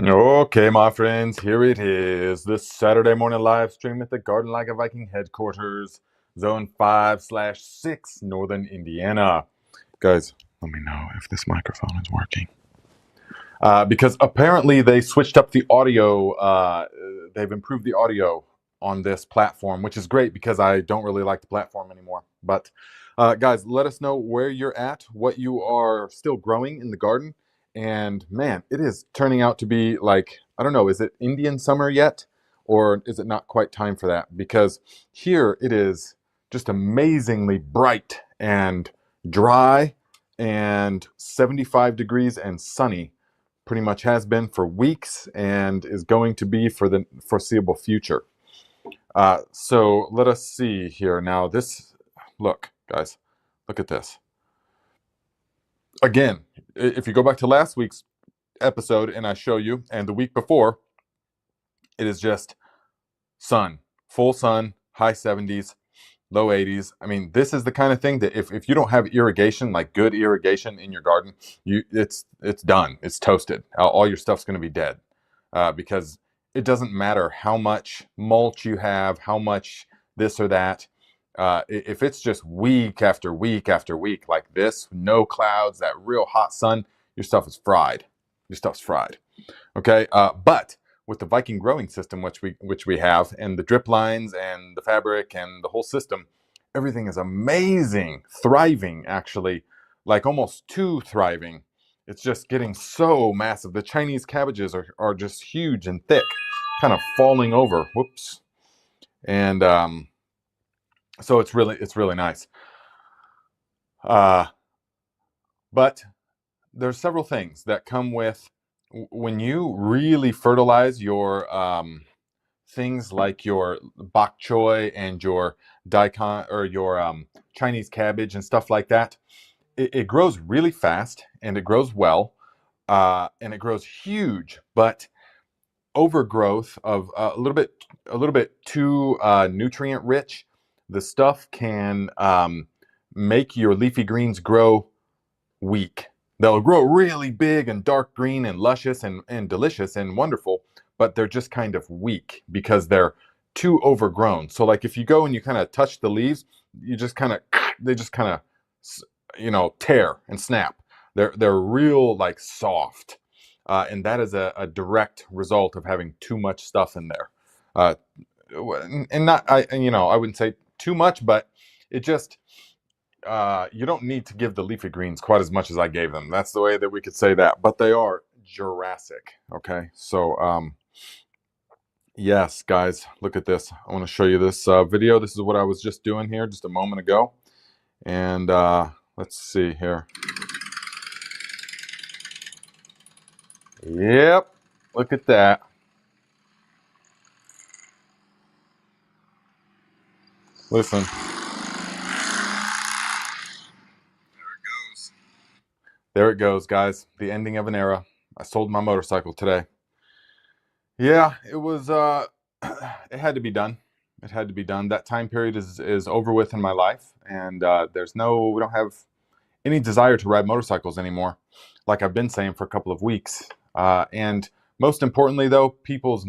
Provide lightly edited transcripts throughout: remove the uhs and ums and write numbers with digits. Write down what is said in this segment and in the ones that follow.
Okay, my friends, here it is. This Saturday morning live stream at the Garden Like a Viking headquarters, Zone 5/6, Northern Indiana. Guys, let me know if this microphone is working. Because apparently they switched up the audio. They've improved the audio on this platform, which is great because I don't really like the platform anymore. But guys, let us know where you're at, what you are still growing in the garden. And man, it is turning out to be like, I don't know, is it Indian summer yet? Or is it not quite time for that? Because here it is just amazingly bright and dry and 75 degrees and sunny. Pretty much has been for weeks and is going to be for the foreseeable future. So let us see here now. Look, guys, look at this. Again, if you go back to last week's episode and I show you, and the week before, it is just sun, full sun, high 70s, low 80s. I mean, this is the kind of thing that if you don't have irrigation, like good irrigation in your garden, it's done. It's toasted. All your stuff's going to be dead because it doesn't matter how much mulch you have, how much this or that. If it's just week after week after week like this, no clouds, that real hot sun, your stuff is fried. Your stuff's fried. Okay, but with the Viking growing system, which we have, and the drip lines and the fabric and the whole system, everything is amazing, thriving actually, like almost too thriving. It's just getting so massive. The Chinese cabbages are just huge and thick, kind of falling over. Whoops. And so it's really nice. But there's several things that come with when you really fertilize your things like your bok choy and your daikon or your Chinese cabbage and stuff like that. It grows really fast and it grows well and it grows huge, but overgrowth of a little bit too nutrient rich, the stuff can make your leafy greens grow weak. They'll grow really big and dark green and luscious and delicious and wonderful, but they're just kind of weak because they're too overgrown. So like if you go and you kind of touch the leaves, you just kind of they just kind of tear and snap. They're real like soft, and that is a direct result of having too much stuff in there. Uh, and not I wouldn't say too much, but it just you don't need to give the leafy greens quite as much as I gave them. That's the way that we could say that. But they are Jurassic. Okay, so yes, guys, look at this. I want to show you this video. This is what I was just doing here just a moment ago. And let's see here. Yep, look at that. Listen. There it goes, guys. The ending of an era. I sold my motorcycle today. Yeah, it was it had to be done. It had to be done. That time period is over with in my life, and we don't have any desire to ride motorcycles anymore, like I've been saying for a couple of weeks. And most importantly, though, people's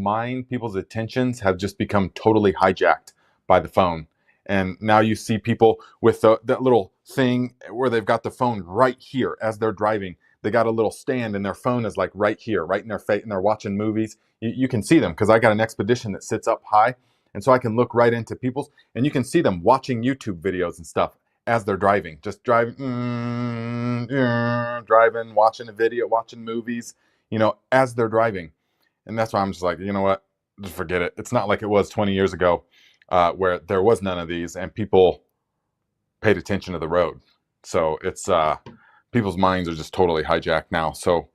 attentions have just become totally hijacked by the phone. And now you see people with that little thing where they've got the phone right here as they're driving. They got a little stand and their phone is like right here, right in their face, and they're watching movies. You can see them because I got an Expedition that sits up high. And so I can look right into people's, and you can see them watching YouTube videos and stuff as they're driving, just driving, driving, watching a video, watching movies, as they're driving. And that's why I'm just like, you know what, just forget it. It's not like it was 20 years ago where there was none of these and people paid attention to the road. So it's people's minds are just totally hijacked now. So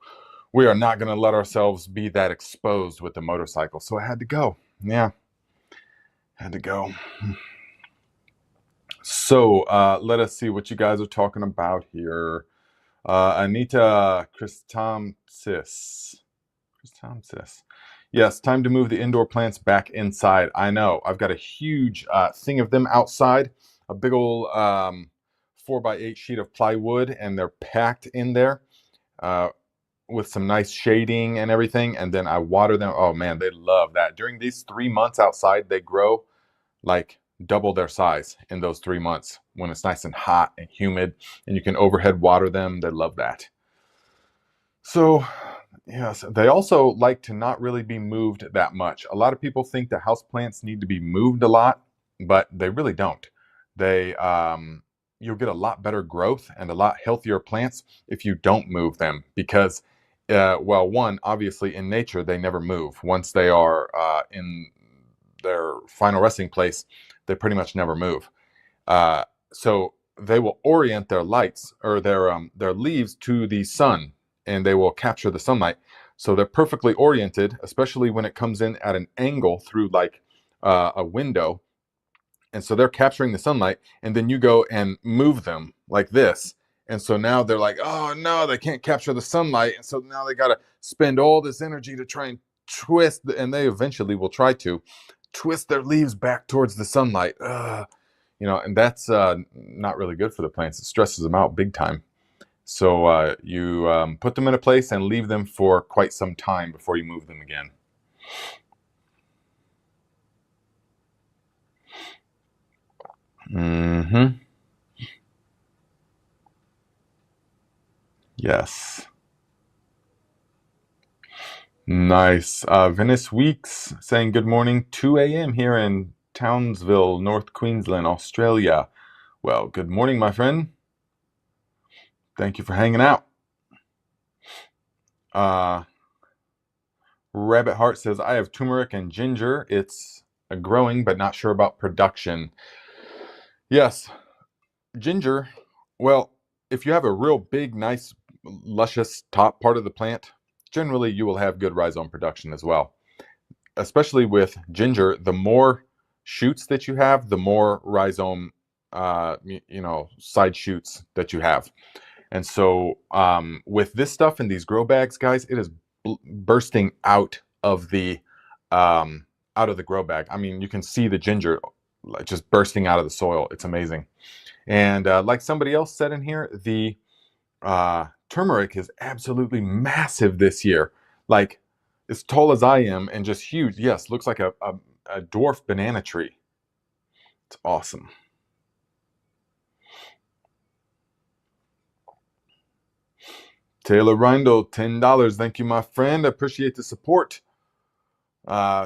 we are not going to let ourselves be that exposed with the motorcycle. So I had to go. Yeah, had to go. So let us see what you guys are talking about here. Anita Christomsis. Yes, time to move the indoor plants back inside. I know. I've got a huge thing of them outside, a big old 4x8 sheet of plywood, and they're packed in there. with some nice shading and everything, and then I water them. Oh man, they love that. During these 3 months outside, they grow like double their size in those 3 months when it's nice and hot and humid, and you can overhead water them. They love that. So yes, they also like to not really be moved that much. A lot of people think that houseplants need to be moved a lot, but they really don't. They you'll get a lot better growth and a lot healthier plants if you don't move them because well, one, obviously in nature they never move. Once they are in their final resting place, they pretty much never move. Uh, so they will orient their lights or their leaves to the sun, and they will capture the sunlight. So they're perfectly oriented, especially when it comes in at an angle through like a window. And so they're capturing the sunlight, and then you go and move them like this. And so now they're like, oh no, they can't capture the sunlight. And so now they got to spend all this energy to try and twist, and they eventually will try to twist their leaves back towards the sunlight. And that's not really good for the plants. It stresses them out big time. So you put them in a place and leave them for quite some time before you move them again. Mm-hmm. Yes. Nice. Venice Weeks saying good morning, 2 a.m. here in Townsville, North Queensland, Australia. Well, good morning, my friend. Thank you for hanging out. Rabbit Heart says, I have turmeric and ginger. It's growing, but not sure about production. Yes, ginger. Well, if you have a real big, nice, luscious top part of the plant, generally you will have good rhizome production as well. Especially with ginger, the more shoots that you have, the more rhizome, side shoots that you have. And so with this stuff in these grow bags, guys, it is bursting out of the grow bag. I mean, you can see the ginger just bursting out of the soil. It's amazing. And like somebody else said in here, the turmeric is absolutely massive this year. Like as tall as I am and just huge. Yes, looks like a dwarf banana tree. It's awesome. Taylor Rindle, $10. Thank you, my friend. I appreciate the support.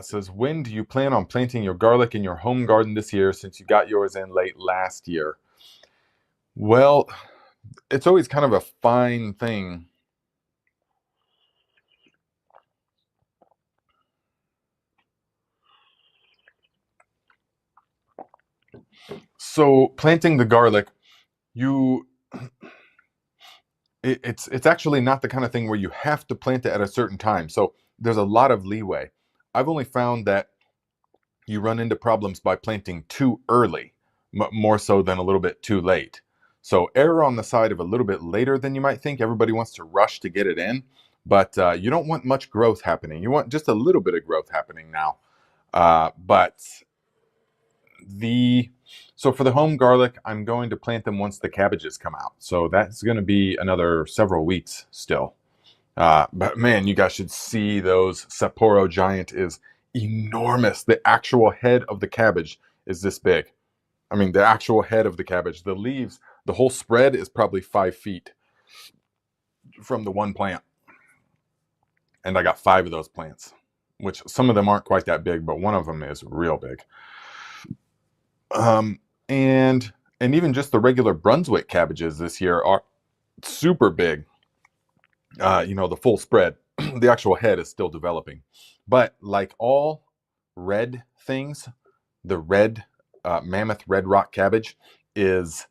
Says, when do you plan on planting your garlic in your home garden this year since you got yours in late last year? Well, it's always kind of a fine thing. So planting the garlic, it's actually not the kind of thing where you have to plant it at a certain time. So there's a lot of leeway. I've only found that you run into problems by planting too early, more so than a little bit too late. So err on the side of a little bit later than you might think. Everybody wants to rush to get it in, but you don't want much growth happening. You want just a little bit of growth happening now. So for the home garlic, I'm going to plant them once the cabbages come out. So that's going to be another several weeks still. But man, you guys should see those. Sapporo Giant is enormous. The actual head of the cabbage is this big. I mean, the actual head of the cabbage. The leaves, the whole spread is probably 5 feet from the one plant. And I got 5 of those plants, which some of them aren't quite that big, but one of them is real big. And even just the regular Brunswick cabbages this year are super big. The full spread. The actual head is still developing. But like all red things, the red mammoth red rock cabbage is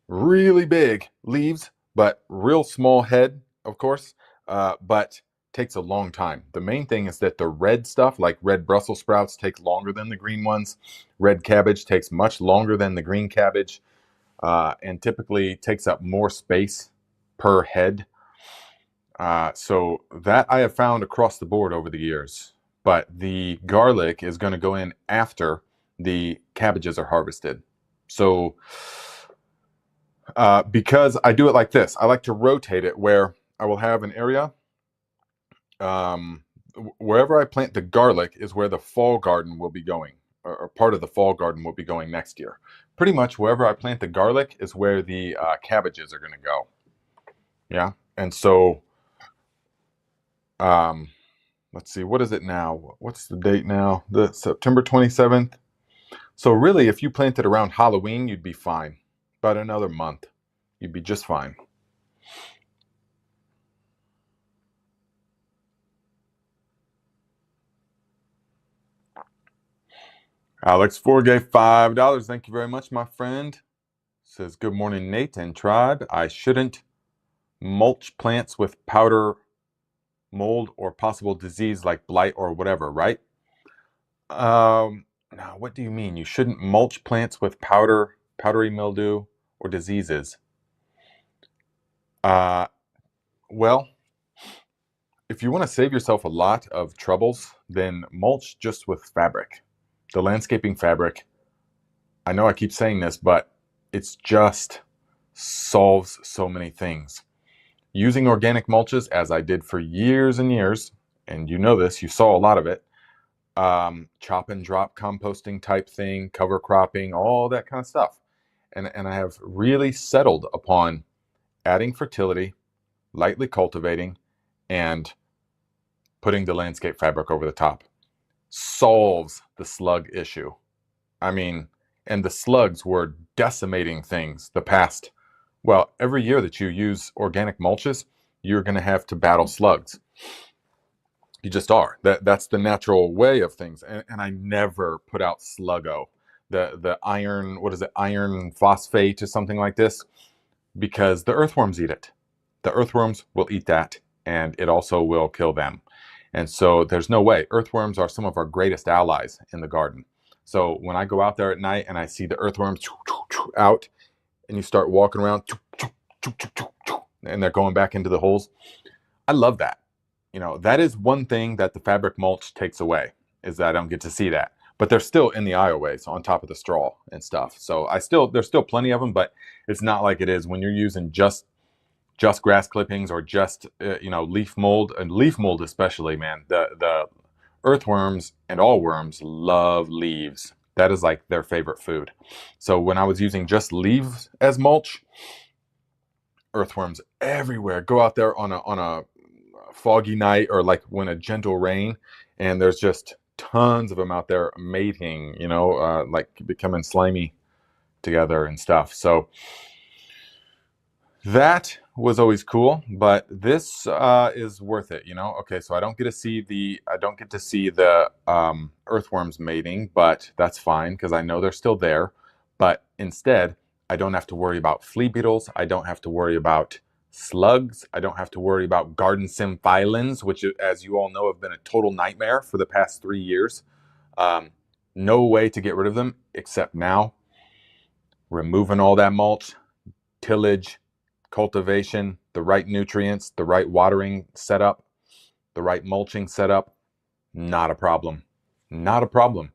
really big leaves, but real small head, of course, but takes a long time. The main thing is that the red stuff, like red Brussels sprouts, take longer than the green ones. Red cabbage takes much longer than the green cabbage, and typically takes up more space per head. So that I have found across the board over the years. But the garlic is going to go in after the cabbages are harvested. So because I do it like this, I like to rotate it where I will have an area. Wherever I plant the garlic is where the fall garden will be going, or part of the fall garden will be going next year. Pretty much wherever I plant the garlic is where the cabbages are going to go. Yeah. And so, um, let's see, what is it now? What's the date now? The September 27th. So really, if you planted around Halloween, you'd be fine. About another month, you'd be just fine. Alex Four gave $5. Thank you very much, my friend. Says, good morning, Nate and tribe. I shouldn't mulch plants with powder, mold, or possible disease like blight or whatever, right? Now, what do you mean? You shouldn't mulch plants with powdery mildew, or diseases? Well, if you want to save yourself a lot of troubles, then mulch just with fabric. The landscaping fabric, I know I keep saying this, but it's just solves so many things. Using organic mulches, as I did for years and years, and you know this, you saw a lot of it, chop and drop composting type thing, cover cropping, all that kind of stuff. And I have really settled upon adding fertility, lightly cultivating, and putting the landscape fabric over the top. Solves the slug issue. I mean, and the slugs were decimating things the past. Well, every year that you use organic mulches, you're going to have to battle slugs. You just are. That's the natural way of things. And I never put out Sluggo, the iron, what is it, iron phosphate or something like this, because the earthworms eat it. The earthworms will eat that, and it also will kill them. And so there's no way. Earthworms are some of our greatest allies in the garden. So when I go out there at night and I see the earthworms out, and you start walking around, and they're going back into the holes, I love that. You know, that is one thing that the fabric mulch takes away, is that I don't get to see that. But they're still in the aisleways on top of the straw and stuff. So there's still plenty of them, but it's not like it is when you're using just grass clippings or just leaf mold, and leaf mold especially, man. The earthworms and all worms love leaves. That is like their favorite food. So when I was using just leaves as mulch, earthworms everywhere. Go out there on a foggy night, or like when a gentle rain, and there's just tons of them out there mating, like becoming slimy together and stuff. So that was always cool, but this is worth it, Okay, so I don't get to see the earthworms mating, but that's fine because I know they're still there. But instead, I don't have to worry about flea beetles. I don't have to worry about slugs. I don't have to worry about garden symphylins, which, as you all know, have been a total nightmare for the past 3 years. No way to get rid of them except now removing all that mulch, tillage, cultivation, the right nutrients, the right watering setup, the right mulching setup. Not a problem. Not a problem.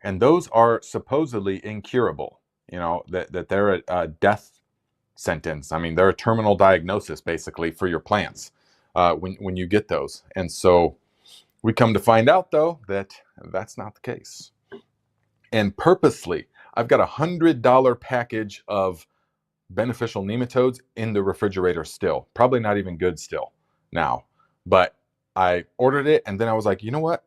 And those are supposedly incurable, that they're a death sentence. I mean, they're a terminal diagnosis basically for your plants when you get those. And so we come to find out, though, that that's not the case. And purposely, I've got $100 package of beneficial nematodes in the refrigerator still. Probably not even good still now. But I ordered it, and then I was like, you know what?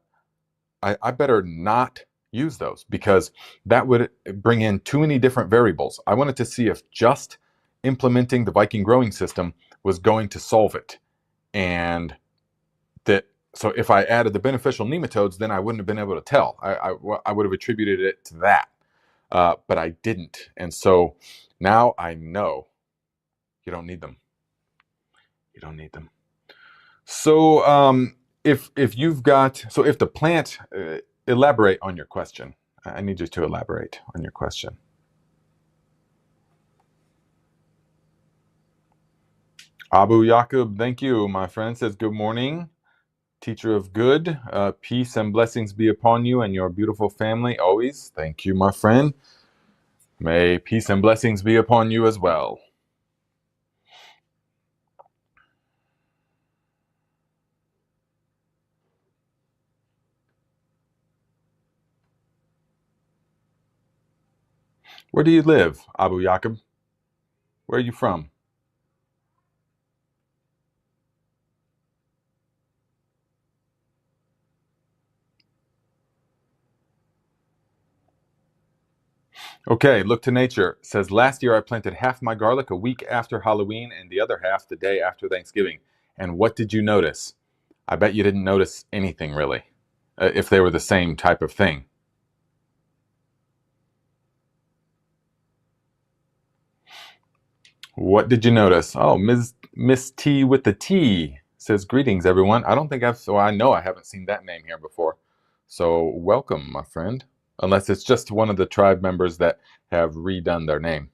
I better not use those, because that would bring in too many different variables. I wanted to see if just implementing the Viking growing system was going to solve it. And so if I added the beneficial nematodes, then I wouldn't have been able to tell. I would have attributed it to that. But I didn't. And so now I know you don't need them. You don't need them. So if the plant, elaborate on your question. I need you to elaborate on your question. Abu Yaqub, thank you, my friend, says good morning. Teacher of good, peace and blessings be upon you and your beautiful family always. Thank you, my friend. May peace and blessings be upon you as well. Where do you live, Abu Yaqub? Where are you from? Okay, Look to Nature says last year I planted half my garlic a week after Halloween and the other half the day after Thanksgiving. And what did you notice? I bet you didn't notice anything really, if they were the same type of thing. What did you notice? Oh, Miss T with the T says greetings, everyone. I don't think I know I haven't seen that name here before. So welcome, my friend. Unless it's just one of the tribe members that have redone their name.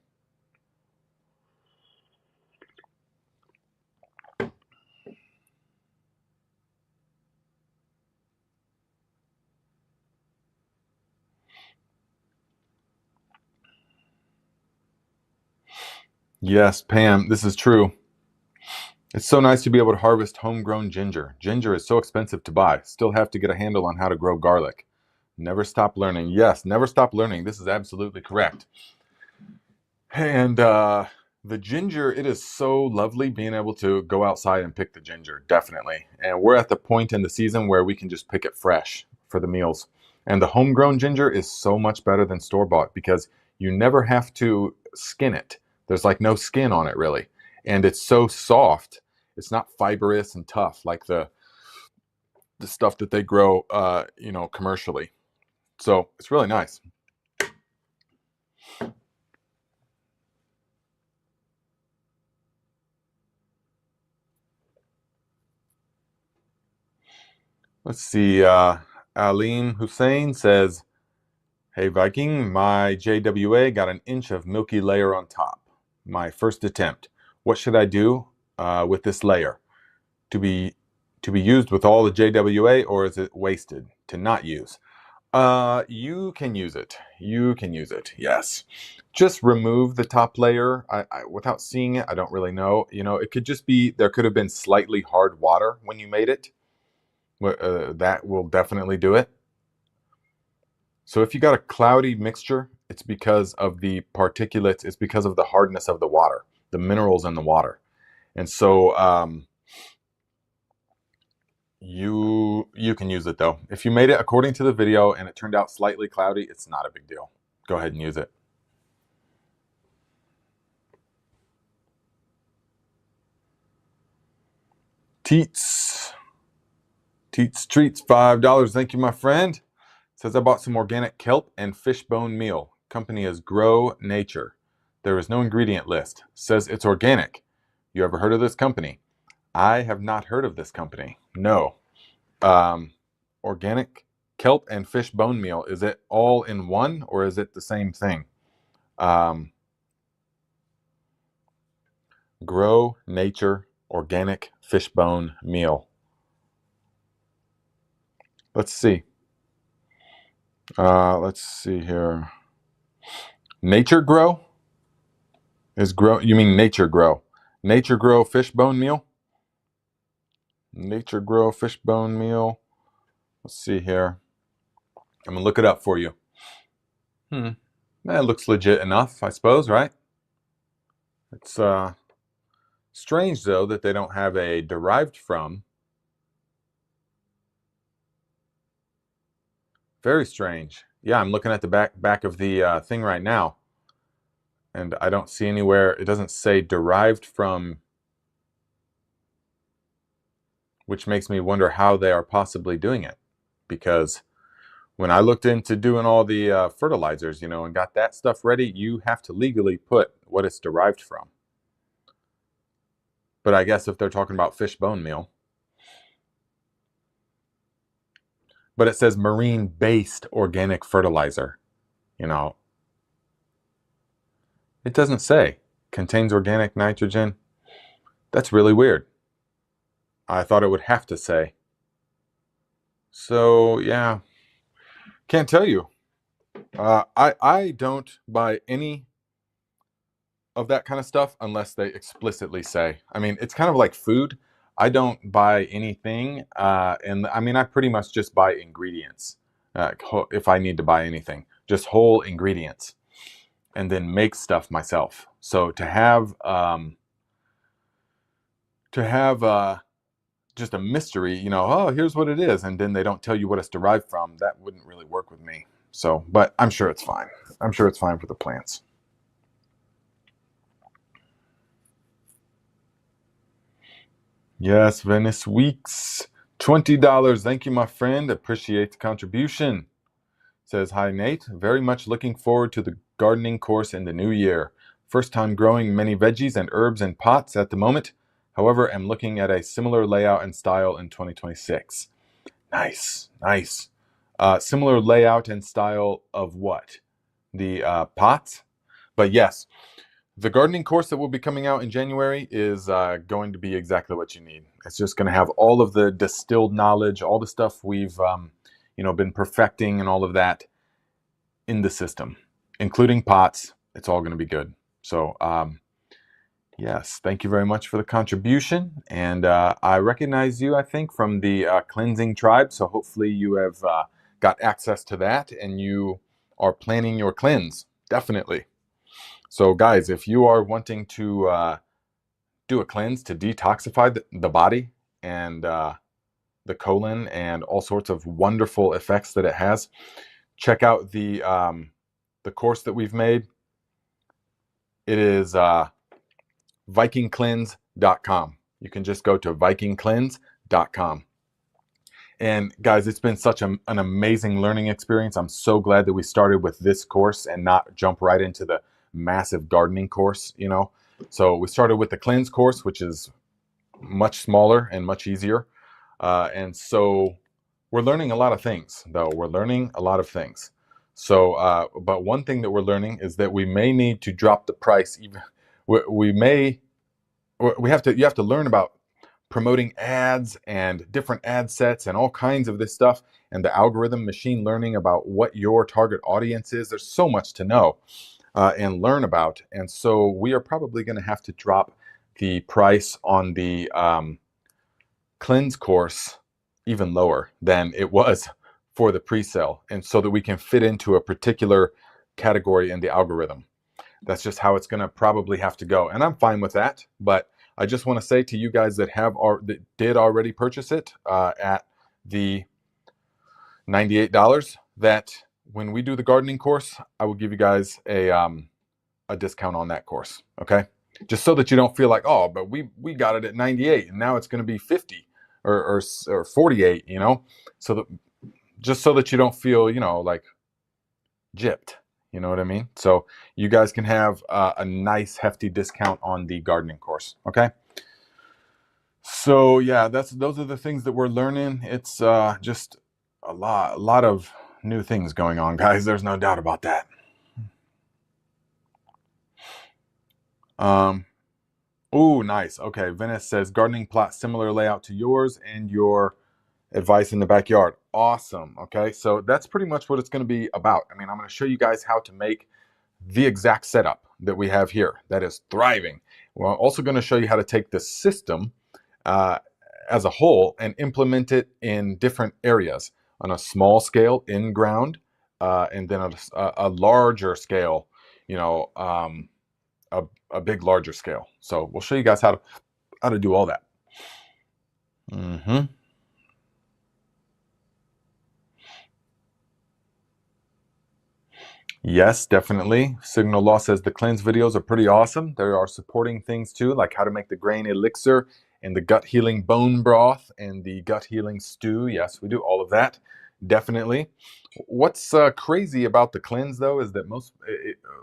Yes, Pam, this is true. It's so nice to be able to harvest homegrown ginger. Ginger is so expensive to buy. Still have to get a handle on how to grow garlic. Never stop learning. Yes, never stop learning. This is absolutely correct. And the ginger, it is so lovely being able to go outside and pick the ginger, definitely. And we're at the point in the season where we can just pick it fresh for the meals. And the homegrown ginger is so much better than store-bought because you never have to skin it. There's like no skin on it really. And it's so soft. It's not fibrous and tough like the stuff that they grow commercially. So it's really nice. Let's see. Alim Hussein says, hey Viking, my JWA got an inch of milky layer on top. My first attempt. What should I do with this layer? To be used with all the JWA, or is it wasted to not use? You can use it. You can use it. Yes. Just remove the top layer. Without seeing it, I don't really know. You know, it could just be there could have been slightly hard water when you made it. That will definitely do it. So if you got a cloudy mixture, it's because of the particulates, it's because of the hardness of the water, the minerals in the water. And so you can use it though. If you made it according to the video and it turned out slightly cloudy, it's not a big deal. Go ahead and use it. Teets Treats, $5. Thank you, my friend. Says I bought some organic kelp and fishbone meal. Company is Grow Nature. There is no ingredient list. Says it's organic. You ever heard of this company? I have not heard of this company. No. Organic kelp and fishbone meal. Is it all in one or is it the same thing? Grow Nature organic fishbone meal. Let's see. Let's see here. Nature Grow is grow. You mean Nature Grow? Nature Grow fishbone meal. Nature Grow fishbone meal. Let's see here. I'm gonna look it up for you. That looks legit enough, I suppose, right? It's strange though that they don't have a derived from. Very strange. Yeah, I'm looking at the back of the thing right now, and I don't see anywhere. It doesn't say derived from, which makes me wonder how they are possibly doing it. Because when I looked into doing all the fertilizers, you know, and got that stuff ready, you have to legally put what it's derived from. But I guess if they're talking about fish bone meal. But it says marine-based organic fertilizer. You know, it doesn't say. Contains organic nitrogen. That's really weird. I thought it would have to say. So, yeah. Can't tell you. I don't buy any of that kind of stuff unless they explicitly say. I mean, it's kind of like food. I don't buy anything, and I mean, I pretty much just buy ingredients if I need to buy anything, just whole ingredients. and then make stuff myself. So to have just a mystery, oh, here's what it is, and then they don't tell you what it's derived from, that wouldn't really work with me. So, but I'm sure it's fine. I'm sure it's fine for the plants. Yes, Venice Weeks, $20. Thank you, my friend. Appreciate the contribution. Says, hi, Nate. Very much looking forward to the gardening course in the new year. First time growing many veggies and herbs in pots at the moment. However, I'm looking at a similar layout and style in 2026. Nice, nice. Similar layout and style of what? The pots? But yes, the gardening course that will be coming out in January is going to be exactly what you need. It's just going to have all of the distilled knowledge, all the stuff we've been perfecting and all of that in the system, including pots. It's all going to be good. So yes, thank you very much for the contribution. And I recognize you, I think, from the cleansing tribe. So hopefully you have got access to that and you are planning your cleanse. Definitely. So guys, if you are wanting to do a cleanse to detoxify the body and the colon and all sorts of wonderful effects that it has, check out the course that we've made. It is vikingcleanse.com. You can just go to vikingcleanse.com. And guys, it's been such an amazing learning experience. I'm so glad that we started with this course and not jump right into the massive gardening course, So we started with the cleanse course, which is much smaller and much easier. And so we're learning a lot of things, though. We're learning a lot of things. So, but one thing that we're learning is that we may need to drop the price. Even you have to learn about promoting ads and different ad sets and all kinds of this stuff, and the algorithm, machine learning about what your target audience is. There's so much to know and learn about. And so we are probably going to have to drop the price on the cleanse course even lower than it was for the pre-sale, and so that we can fit into a particular category in the algorithm. That's just how it's going to probably have to go, and I'm fine with that. But I just want to say to you guys that did already purchase it at the $98, that when we do the gardening course, I will give you guys a discount on that course. Okay, just so that you don't feel like, oh, but we got it at 98 and now it's going to be 50 or 48. So that just so that you don't feel like gypped. You know what I mean? So you guys can have a nice hefty discount on the gardening course. Okay. So yeah, those are the things that we're learning. It's just a lot of new things going on, guys. There's no doubt about that. Oh, nice. Okay, Venice says gardening plot similar layout to yours and your advice in the backyard. Awesome. Okay, so that's pretty much what it's going to be about. I mean, I'm going to show you guys how to make the exact setup that we have here that is thriving. We're also going to show you how to take the system as a whole and implement it in different areas on a small scale in ground, and then a larger scale, a big larger scale. So we'll show you guys how to do all that. Yes, definitely. Signal Law says the cleanse videos are pretty awesome. There are supporting things too, like how to make the grain elixir and the gut healing bone broth and the gut healing stew. Yes, we do all of that. Definitely. What's crazy about the cleanse though is that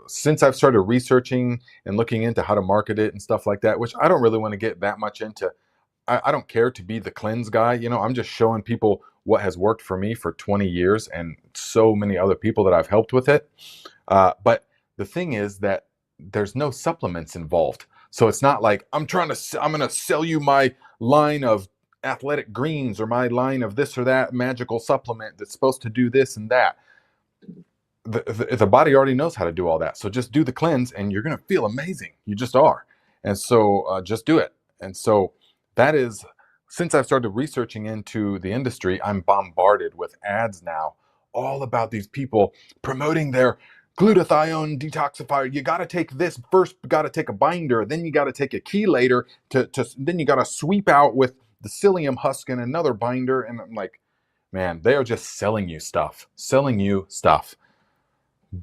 since I've started researching and looking into how to market it and stuff like that, which I don't really want to get that much into. I don't care to be the cleanse guy. I'm just showing people what has worked for me for 20 years and so many other people that I've helped with it. But the thing is that there's no supplements involved. So it's not like I'm going to sell you my line of athletic greens or my line of this or that magical supplement that's supposed to do this and that. The body already knows how to do all that. So just do the cleanse and you're going to feel amazing. You just are. And so just do it. And so that is, since I've started researching into the industry, I'm bombarded with ads now all about these people promoting their glutathione detoxifier. You got to take this first, got to take a binder, then you got to take a chelator then you got to sweep out with the psyllium husk and another binder. And I'm like, man, they are just selling you stuff,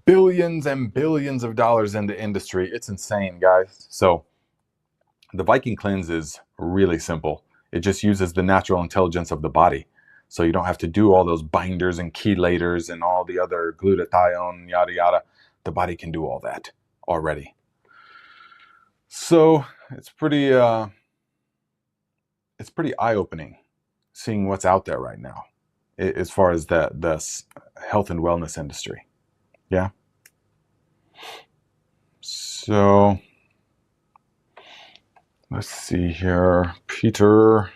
billions and billions of dollars in the industry. It's insane, guys. So the Viking cleanse is really simple. It just uses the natural intelligence of the body. So you don't have to do all those binders and chelators and all the other glutathione, yada, yada. The body can do all that already. So it's pretty eye-opening seeing what's out there right now as far as the health and wellness industry. Yeah. So let's see here. Peter.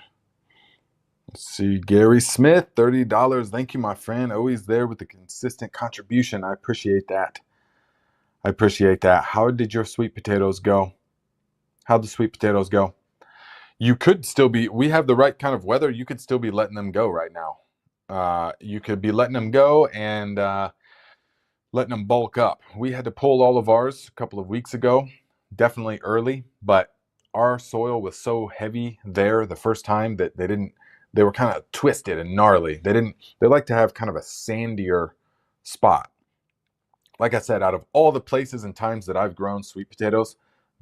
Let's see. Gary Smith, $30. Thank you, my friend. Always there with the consistent contribution. I appreciate that. How did your sweet potatoes go? How'd the sweet potatoes go? You could still be, we have the right kind of weather. You could still be letting them go right now. You could be letting them go and letting them bulk up. We had to pull all of ours a couple of weeks ago, definitely early, but our soil was so heavy there the first time that they were kind of twisted and gnarly. They like to have kind of a sandier spot. Like I said, out of all the places and times that I've grown sweet potatoes,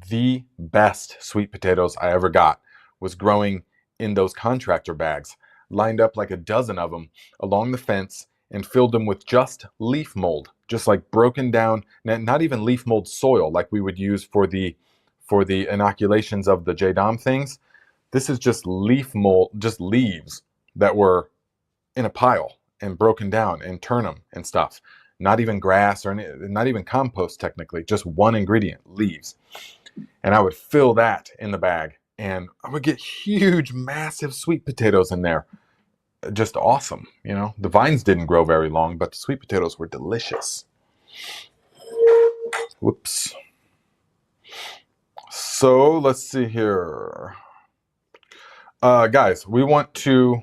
the best sweet potatoes I ever got was growing in those contractor bags, lined up like a dozen of them along the fence and filled them with just leaf mold, just like broken down, not even leaf mold soil like we would use for the inoculations of the JDOM things. This is just leaf mold, just leaves that were in a pile and broken down and turn them and stuff. Not even grass or not even compost technically, just one ingredient, leaves. And I would fill that in the bag and I would get huge, massive sweet potatoes in there. Just awesome. You know, the vines didn't grow very long, but the sweet potatoes were delicious. Whoops. So let's see here. Guys, we want to,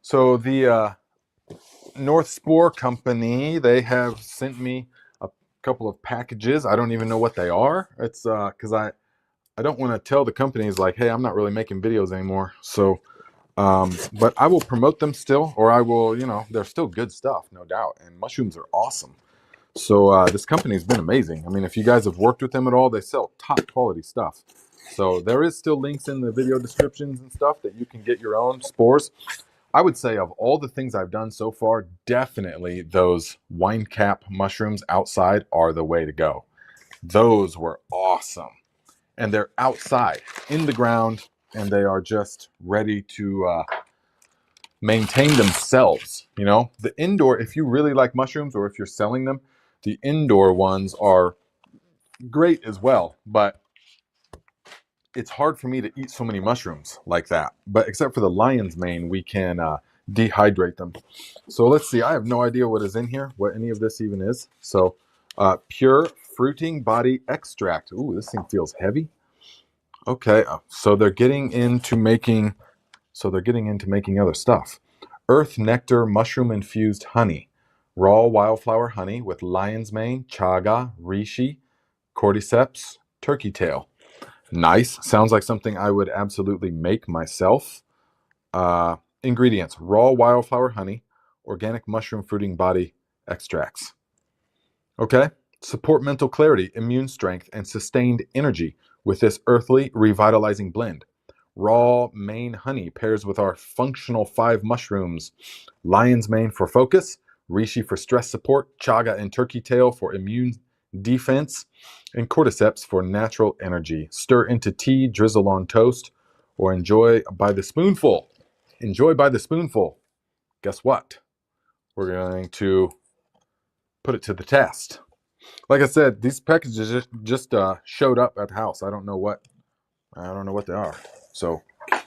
so the North Spore Company, they have sent me a couple of packages. I don't even know what they are. It's because I don't want to tell the companies like, hey, I'm not really making videos anymore. So, but I will promote them still, or I will, you know, they're still good stuff, no doubt. And mushrooms are awesome. So this company has been amazing. I mean, if you guys have worked with them at all, they sell top quality stuff. So there is still links in the video descriptions and stuff that you can get your own spores. I would say of all the things I've done so far, definitely those wine cap mushrooms outside are the way to go. Those were awesome. And they're outside in the ground and they are just ready to maintain themselves. You know, the indoor, if you really like mushrooms or if you're selling them, the indoor ones are great as well, but it's hard for me to eat so many mushrooms like that. But except for the lion's mane, we can dehydrate them. So let's see. I have no idea what is in here, what any of this even is. So pure fruiting body extract. Ooh, this thing feels heavy. Okay, so they're getting into making. So they're getting into making other stuff. Earth nectar mushroom infused honey, raw wildflower honey with lion's mane, chaga, reishi, cordyceps, turkey tail. Nice. Sounds like something I would absolutely make myself. Ingredients: raw wildflower honey, organic mushroom fruiting body extracts. Okay. Support mental clarity, immune strength, and sustained energy with this earthly revitalizing blend. Raw mane honey pairs with our functional 5 mushrooms: lion's mane for focus, reishi for stress support, chaga and turkey tail for immune defense, and cordyceps for natural energy. Stir into tea, drizzle on toast, or enjoy by the spoonful. Enjoy by the spoonful. Guess what? We're going to put it to the test. Like I said, these packages just showed up at the house. I don't know what they are. So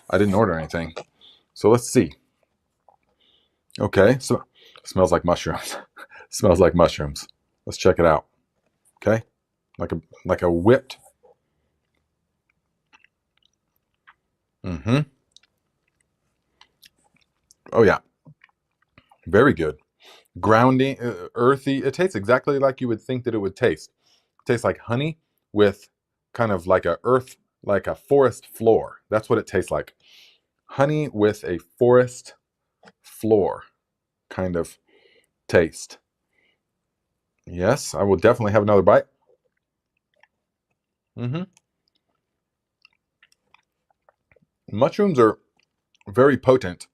I didn't order anything. So let's see. Okay, so it smells like mushrooms. Smells like mushrooms. Let's check it out. Okay, like a whipped. Oh yeah, very good. grounding, earthy. It tastes exactly like you would think that it would taste. It tastes like honey with kind of like a earth, like a forest floor. That's what it tastes like. Honey with a forest floor kind of taste. Yes, I will definitely have another bite. Mushrooms are very potent.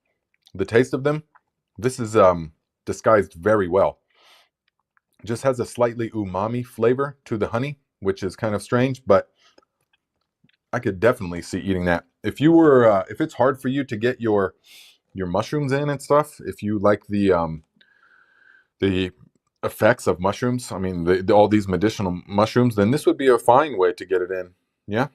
The taste of them, this is disguised very well. Just has a slightly umami flavor to the honey, which is kind of strange, but I could definitely see eating that. If you were, if it's hard for you to get your mushrooms in and stuff, if you like the effects of mushrooms, I mean, all these medicinal mushrooms, then this would be a fine way to get it in. Yeah.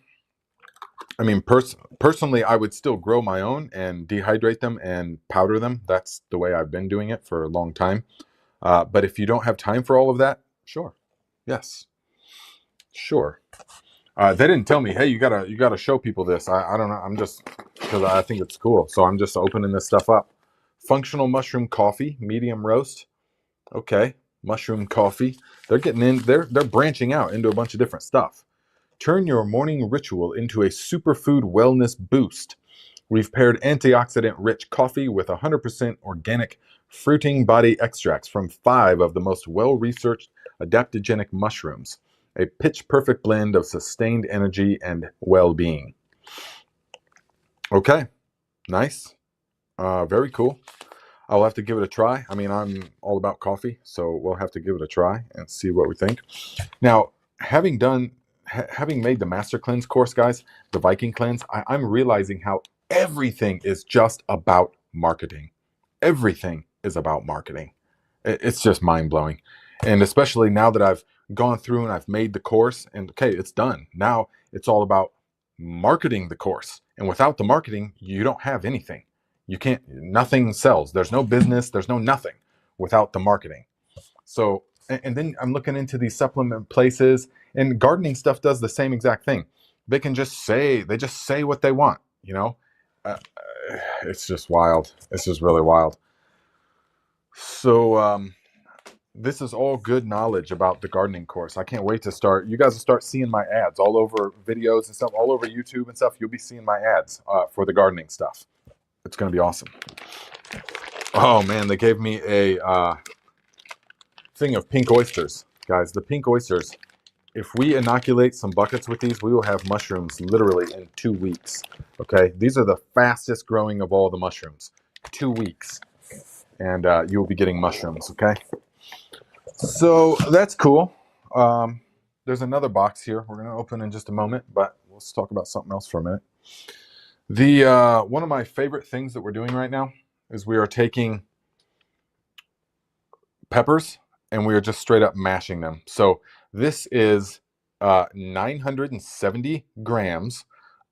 I mean, personally, I would still grow my own and dehydrate them and powder them. That's the way I've been doing it for a long time. But if you don't have time for all of that, sure. Yes. Sure. They didn't tell me, hey, you gotta show people this. I don't know. I'm just, because I think it's cool. So I'm just opening this stuff up. Functional mushroom coffee, medium roast. Okay. Mushroom coffee. They're getting in, they're branching out into a bunch of different stuff. Turn your morning ritual into a superfood wellness boost. We've paired antioxidant-rich coffee with 100% organic fruiting body extracts from 5 of the most well-researched adaptogenic mushrooms. A pitch-perfect blend of sustained energy and well-being. Okay, nice. Very cool. I'll have to give it a try. I mean, I'm all about coffee, so we'll have to give it a try and see what we think. Now, having made the Master Cleanse course, guys, the Viking Cleanse, I'm realizing how everything is just about marketing. Everything is about marketing. It's just mind-blowing. And especially now that I've gone through and I've made the course and okay, it's done. Now it's all about marketing the course. And without the marketing, you don't have anything. You can't, nothing sells. There's no business, there's no nothing without the marketing. So, and then I'm looking into these supplement places, and gardening stuff does the same exact thing. They just say what they want, you know? It's just wild. It's just really wild. So, this is all good knowledge about the gardening course. I can't wait to start. You guys will start seeing my ads all over videos and stuff, all over YouTube and stuff. You'll be seeing my ads for the gardening stuff. It's going to be awesome. Oh man, they gave me a thing of pink oysters. Guys, the pink oysters, if we inoculate some buckets with these, we will have mushrooms literally in 2 weeks. Okay, these are the fastest growing of all the mushrooms. 2 weeks. And you will be getting mushrooms, okay? So that's cool. There's another box here we're going to open in just a moment, but let's talk about something else for a minute. The one of my favorite things that we're doing right now is we are taking peppers and we are just straight up mashing them. So this is 970 grams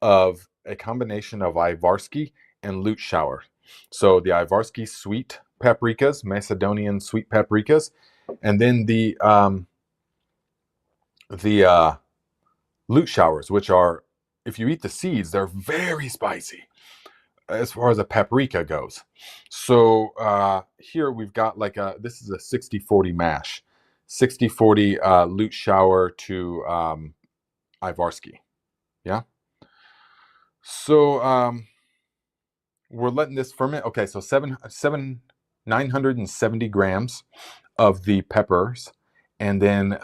of a combination of Ivarsky and Lute Shower. So the Ivarsky sweet paprikas, Macedonian sweet paprikas, and then the Lute Showers, which are, if you eat the seeds, they're very spicy as far as a paprika goes. So here we've got like this is a 60-40 mash. 60-40 Lute Shower to Ivarsky. Yeah. So we're letting this ferment. Okay, so 970 grams of the peppers, and then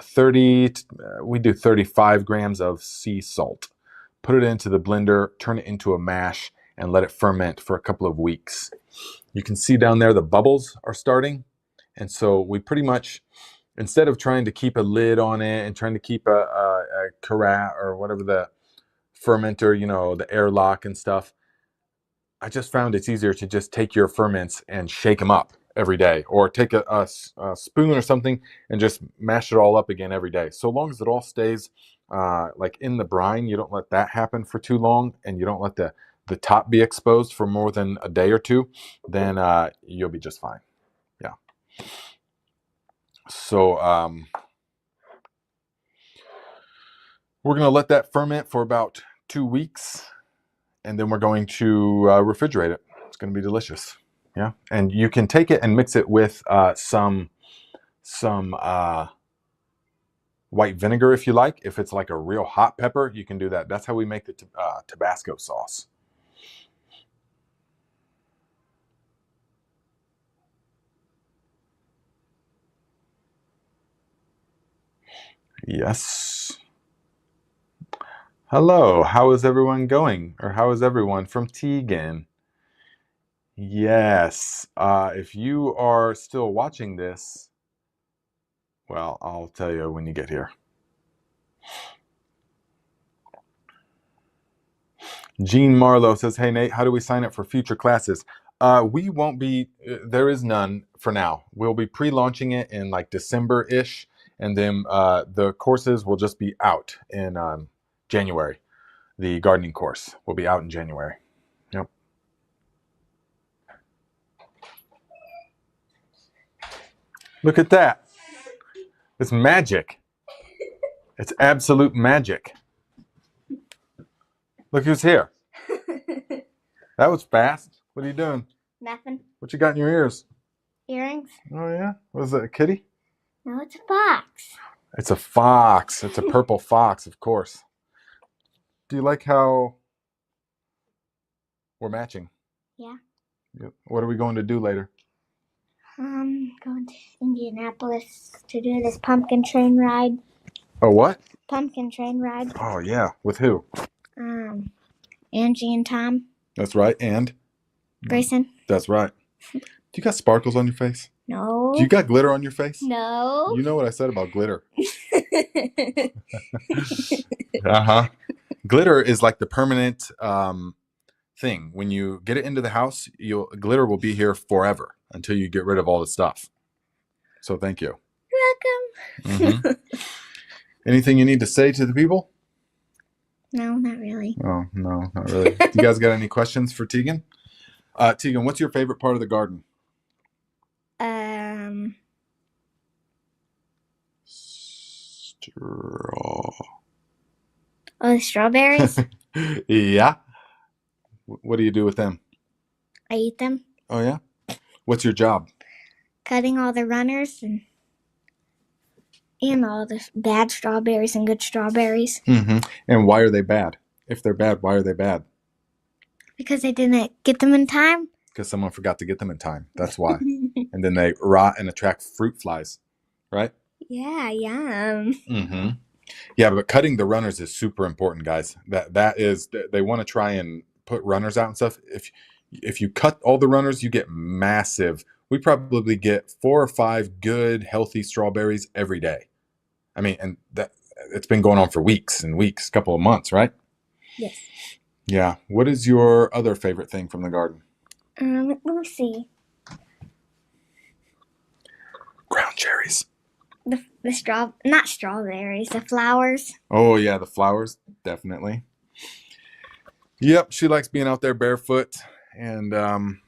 we do 35 grams of sea salt. Put it into the blender, turn it into a mash, and let it ferment for a couple of weeks. You can see down there the bubbles are starting, and so we pretty much, instead of trying to keep a lid on it and trying to keep a Karat or whatever the fermenter, you know, the airlock and stuff, I just found it's easier to just take your ferments and shake them up every day, or take a spoon or something and just mash it all up again every day. So long as it all stays like in the brine, you don't let that happen for too long, and you don't let the top be exposed for more than a day or two, then you'll be just fine. Yeah. So we're going to let that ferment for about 2 weeks, and then we're going to refrigerate it. It's going to be delicious. Yeah, and you can take it and mix it with some white vinegar if you like. If it's like a real hot pepper, you can do that. That's how we make the Tabasco sauce. Yes. Hello, how is everyone going? Or how is everyone from Tegan? Yes. If you are still watching this, well, I'll tell you when you get here. Jean Marlowe says, hey, Nate, how do we sign up for future classes? We won't be, there is none for now. We'll be pre-launching it in like December-ish, and then the courses will just be out in January. The gardening course will be out in January. Yep. Look at that. It's magic. It's absolute magic. Look who's here. That was fast. What are you doing? Nothing. What you got in your ears? Earrings? Oh, yeah? Was it a kitty? No, it's a fox. It's a fox. It's a purple fox, of course. Do you like how we're matching? Yeah. Yep. What are we going to do later? Going to Indianapolis to do this pumpkin train ride. Oh, what? Pumpkin train ride. Oh, yeah. With who? Angie and Tom. That's right. And? Grayson. That's right. Do you got sparkles on your face? No. Do you got glitter on your face? No. You know what I said about glitter. Uh-huh. Glitter is like the permanent thing. When you get it into the house, glitter will be here forever until you get rid of all the stuff. So thank you. You're welcome. Mm-hmm. Anything you need to say to the people? No, not really. Oh, no, not really. You guys got any questions for Tegan? Tegan, what's your favorite part of the garden? Oh, the strawberries? Yeah. What do you do with them? I eat them. Oh, yeah? What's your job? Cutting all the runners and all the bad strawberries and good strawberries. Mm-hmm. And why are they bad? If they're bad, why are they bad? Because I didn't get them in time. Because someone forgot to get them in time. That's why. And then they rot and attract fruit flies, right? Yeah, yum. Mm-hmm. Yeah, but cutting the runners is super important, guys. That is, they want to try and put runners out and stuff. If you cut all the runners, you get massive. We probably get 4 or 5 good, healthy strawberries every day. I mean, and that it's been going on for weeks and weeks, couple of months, right? Yes. Yeah. What is your other favorite thing from the garden? Let me see. Ground cherries. Not strawberries, the flowers. Oh yeah, the flowers, definitely. Yep, she likes being out there barefoot and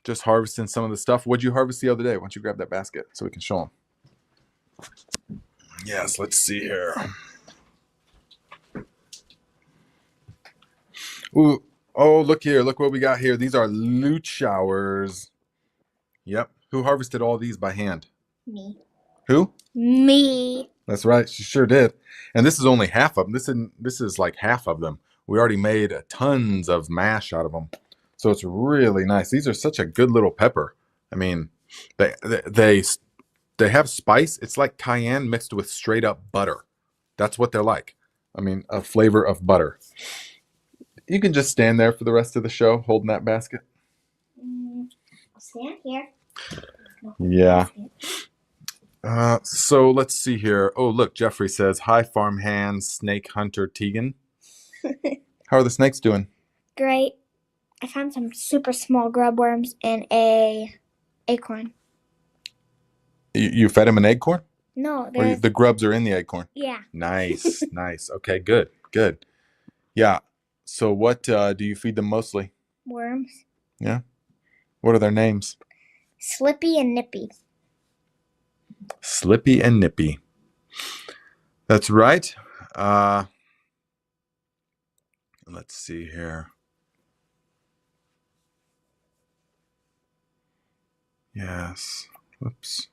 just harvesting some of the stuff. What'd you harvest the other day? Why don't you grab that basket so we can show them? Yes, let's see here. Ooh, oh, look here. Look what we got here. These are lute showers. Yep. Who harvested all these by hand? Me. Who? Me. That's right. She sure did. And this is only half of them. This is like half of them. We already made tons of mash out of them. So it's really nice. These are such a good little pepper. I mean, they have spice. It's like cayenne mixed with straight up butter. That's what they're like. I mean, a flavor of butter. You can just stand there for the rest of the show holding that basket. I'll stand here. Yeah. So let's see here. Oh, look, Jeffrey says, hi, farmhand, snake hunter Tegan. How are the snakes doing? Great. I found some super small grub worms in a acorn. You fed them an acorn? No, Or the grubs are in the acorn? Yeah. Nice, nice. Okay, good. Yeah. So what do you feed them mostly? Worms. Yeah. What are their names? Slippy and Nippy. Slippy and Nippy. That's right. Let's see here. Yes. Whoops.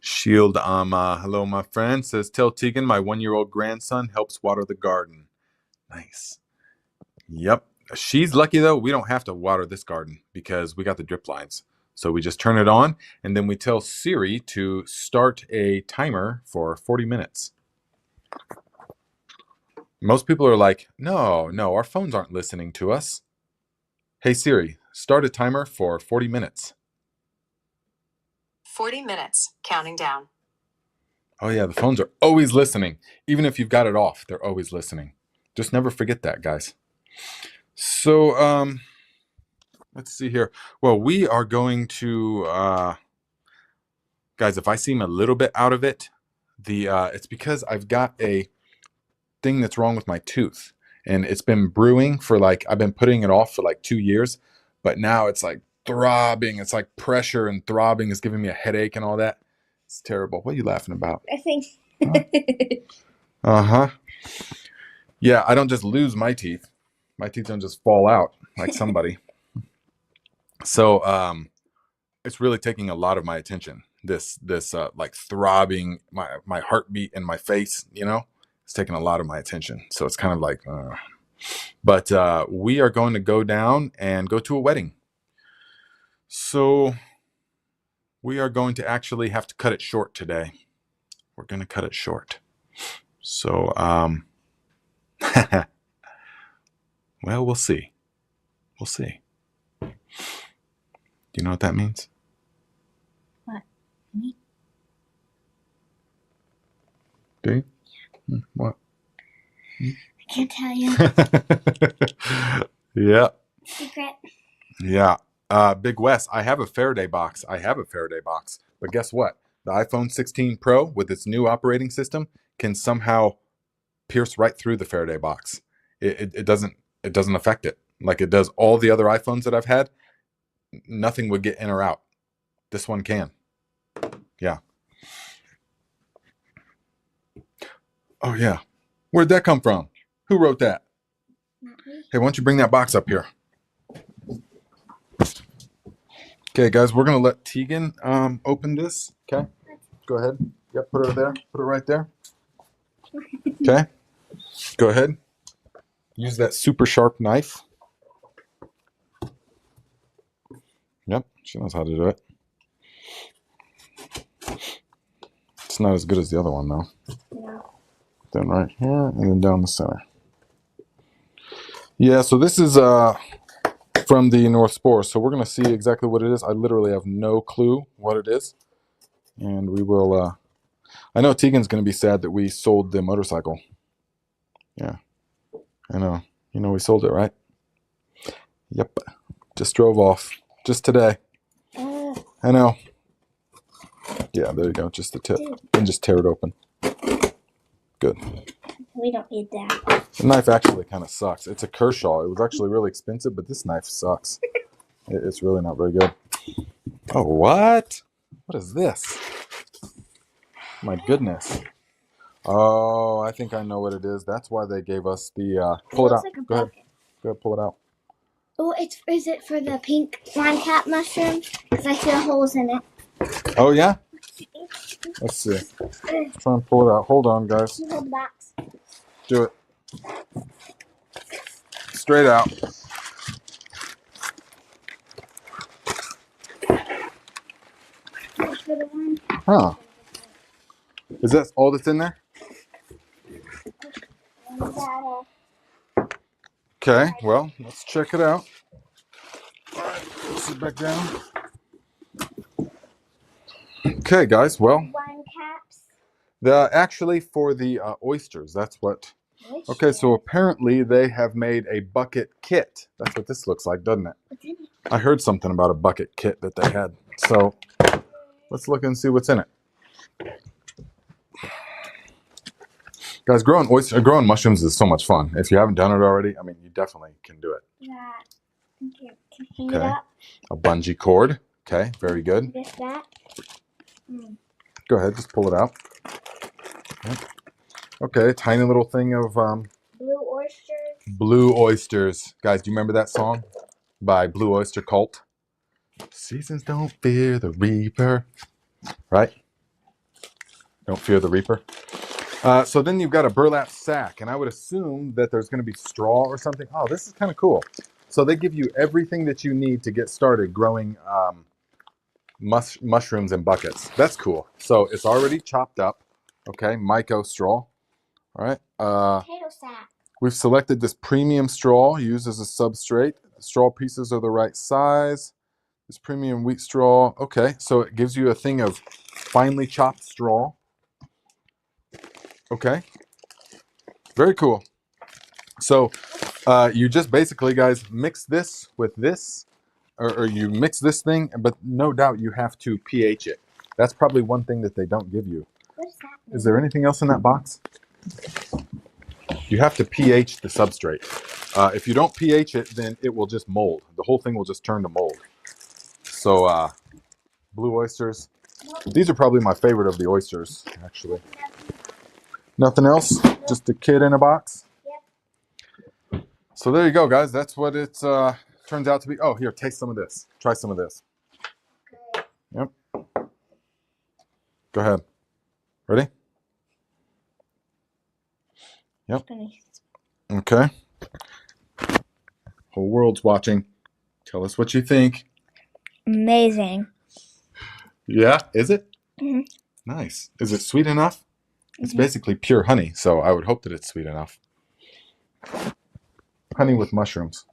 Shield Ama. Hello, my friend. Says, tell Tegan my 1-year-old grandson helps water the garden. Nice. Yep. She's lucky, though. We don't have to water this garden because we got the drip lines. So we just turn it on, and then we tell Siri to start a timer for 40 minutes. Most people are like, no, our phones aren't listening to us. Hey, Siri, start a timer for 40 minutes. 40 minutes, counting down. Oh, yeah, the phones are always listening. Even if you've got it off, they're always listening. Just never forget that, guys. So, let's see here. Well, we are going to, guys, if I seem a little bit out of it, it's because I've got a thing that's wrong with my tooth. And it's been brewing for I've been putting it off for 2 years. But now it's throbbing. It's like pressure and throbbing is giving me a headache and all that. It's terrible. What are you laughing about? I think. Uh-huh. Yeah, I don't just lose my teeth. My teeth don't just fall out like somebody. So it's really taking a lot of my attention. This throbbing, my heartbeat in my face, it's taking a lot of my attention. So it's kind of but we are going to go down and go to a wedding. So we are going to actually have to cut it short today. We're going to cut it short. So, well, we'll see. We'll see. Do you know what that means? What? Me? Do you? Yeah. What? I can't tell you. Yeah. Secret. Yeah. Big Wes, I have a Faraday box. But guess what? The iPhone 16 Pro with its new operating system can somehow pierce right through the Faraday box. It doesn't affect it like it does all the other iPhones that I've had. Nothing would get in or out. This one can. Yeah. Oh yeah. Where'd that come from? Who wrote that? Not me. Hey, why don't you bring that box up here? Okay, guys, we're gonna let Tegan open this. Okay, go ahead. Yep, put it there. Put it right there. Okay, go ahead. Use that super sharp knife. Yep, she knows how to do it. It's not as good as the other one, though. No. Then right here, and then down the center. Yeah, so this is from the North Spore. So we're gonna see exactly what it is. I literally have no clue what it is, and we will. I know Tegan's gonna be sad that we sold the motorcycle. Yeah, I know. You know we sold it, right? Yep. Just drove off. Just today. I know. Yeah, there you go. Just the tip. And just tear it open. Good. We don't need that. The knife actually kind of sucks. It's a Kershaw. It was actually really expensive, but this knife sucks. It's really not very good. Oh, what? What is this? My goodness. Oh, I think I know what it is. That's why they gave us the... pull it out. Like Go ahead. Go ahead, pull it out. Oh, is it for the pink lime cap mushroom? Because I feel holes in it. Oh, yeah? Let's see. Try and pull it out. Hold on, guys. You hold the box. Do it. Straight out. Huh. Is that all that's in there? Okay, well, let's check it out. All right, sit back down. Okay, guys, well, Wine caps. actually for the oysters, that's what. Okay, so apparently they have made a bucket kit. That's what this looks like, doesn't it? What's in it? I heard something about a bucket kit that they had. So let's look and see what's in it. Guys, growing mushrooms is so much fun. If you haven't done it already, I mean, you definitely can do it. Yeah. Can hang Okay. it up. A bungee cord. Okay, very good. This, that. Go ahead, just pull it out. Okay, tiny little thing of Blue oysters. blue oysters. Guys, do you remember that song? by Blue Oyster Cult. Seasons don't fear the reaper, right? Don't fear the reaper. So then you've got a burlap sack, and I would assume that there's going to be straw or something. Oh, this is kind of cool. So they give you everything that you need to get started growing mushrooms in buckets. That's cool. So it's already chopped up. Okay, Myco straw. All right. Potato sack. We've selected this premium straw used as a substrate. The straw pieces are the right size. This premium wheat straw. Okay, so it gives you a thing of finely chopped straw. Okay, very cool. So you just basically, guys, mix this with this, or you mix this thing, but no doubt you have to pH it. That's probably one thing that they don't give you. What does that mean? Is there anything else in that box? You have to pH the substrate. If you don't pH it, then it will just mold. The whole thing will just turn to mold. So blue oysters. These are probably my favorite of the oysters, actually. Nothing else? Just a kit in a box? Yep. So there you go, guys. That's what it turns out to be. Oh, here, taste some of this. Try some of this. Okay. Yep. Go ahead. Ready? Yep. Okay. Whole world's watching. Tell us what you think. Amazing. Yeah, is it? Mm-hmm. Nice. Is it sweet enough? It's Mm-hmm. basically pure honey, so I would hope that it's sweet enough. Honey with mushrooms.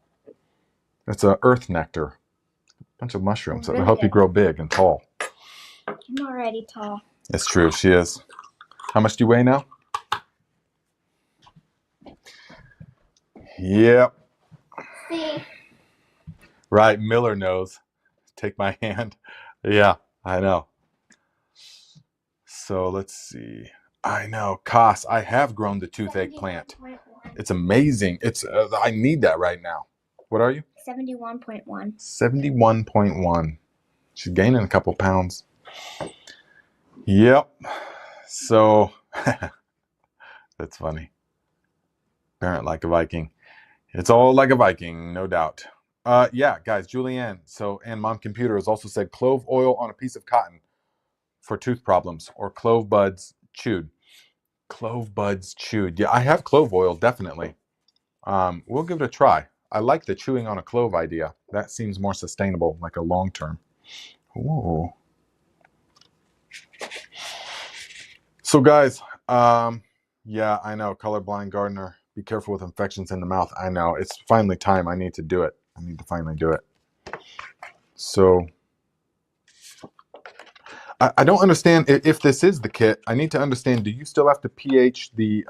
It's a earth nectar. A bunch of mushrooms that'll help you grow big and tall. I'm already tall. It's true, she is. How much do you weigh now? Yep. See? Right, Miller knows. Take my hand. Yeah, I know. So let's see. I know. Koss, I have grown the toothache plant. 71.1. It's amazing. It's I need that right now. What are you? 71.1. 71.1. She's gaining a couple pounds. Yep. So that's funny. Parent like a Viking. It's all like a Viking, no doubt. Yeah, guys, Julianne. So, and Mom Computer has also said clove oil on a piece of cotton for tooth problems, or clove buds chewed. Clove buds chewed. Yeah, I have clove oil, definitely. We'll give it a try. I like the chewing on a clove idea. That seems more sustainable, like a long term. Ooh. So, guys, yeah, I know, colorblind gardener. Be careful with infections in the mouth. I know. It's finally time. I need to do it. I need to finally do it. So, I don't understand if this is the kit. I need to understand, do you still have to pH the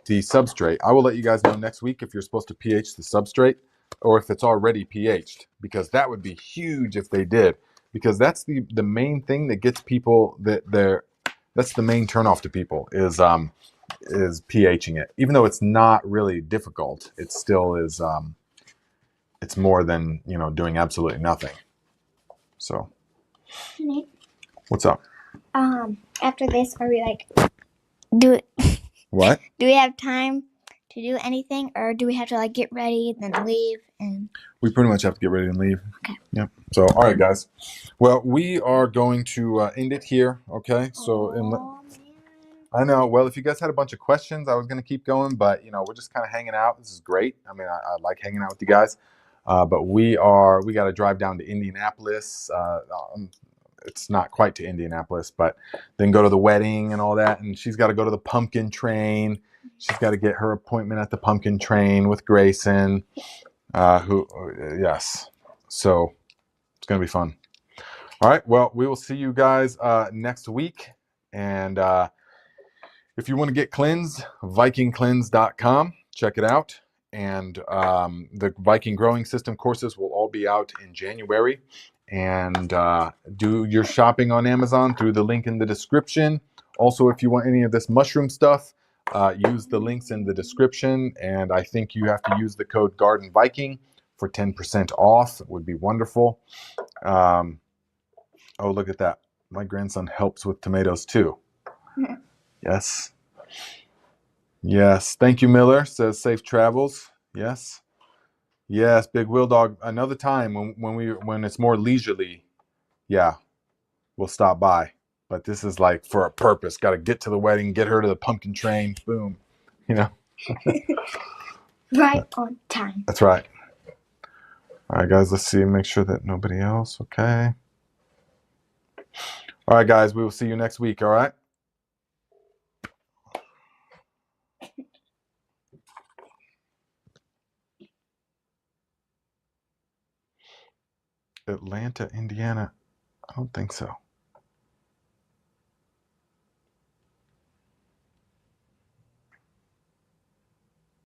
substrate? I will let you guys know next week if you're supposed to pH the substrate or if it's already pH'd, because that would be huge if they did, because that's the main thing that gets people that's the main turnoff to people is pHing it. Even though it's not really difficult, it still is it's more than, doing absolutely nothing. So Honey, what's up? after this, are we do What? we have time to do anything, or do we have to get ready, then leave, and We pretty much have to get ready and leave. Okay. Yep. So, all right, guys. Well, we are going to end it here. Okay. So, man. I know. Well, if you guys had a bunch of questions, I was going to keep going, but we're just kind of hanging out. This is great. I mean, I like hanging out with you guys. But we got to drive down to Indianapolis. It's not quite to Indianapolis, but then go to the wedding and all that. And she's got to go to the pumpkin train. She's got to get her appointment at the pumpkin train with Grayson. Yes. So it's going to be fun. All right. Well, we will see you guys next week. And if you want to get cleansed, vikingcleanse.com. Check it out. And the Viking Growing System courses will all be out in January. And do your shopping on Amazon through the link in the description. Also, if you want any of this mushroom stuff, use the links in the description. And I think you have to use the code Garden Viking for 10% off. It would be wonderful. Oh, look at that. My grandson helps with tomatoes too. Yes. Yes. Thank you, Miller. Says safe travels. Yes. Yes, Big Wheel Dog. Another time when it's more leisurely, yeah, we'll stop by. But this is like for a purpose. Got to get to the wedding, get her to the pumpkin train. Boom. You know. Right on time. That's right. All right, guys. Let's see. Make sure that nobody else. Okay. All right, guys. We will see you next week. All right. Atlanta, Indiana. I don't think so.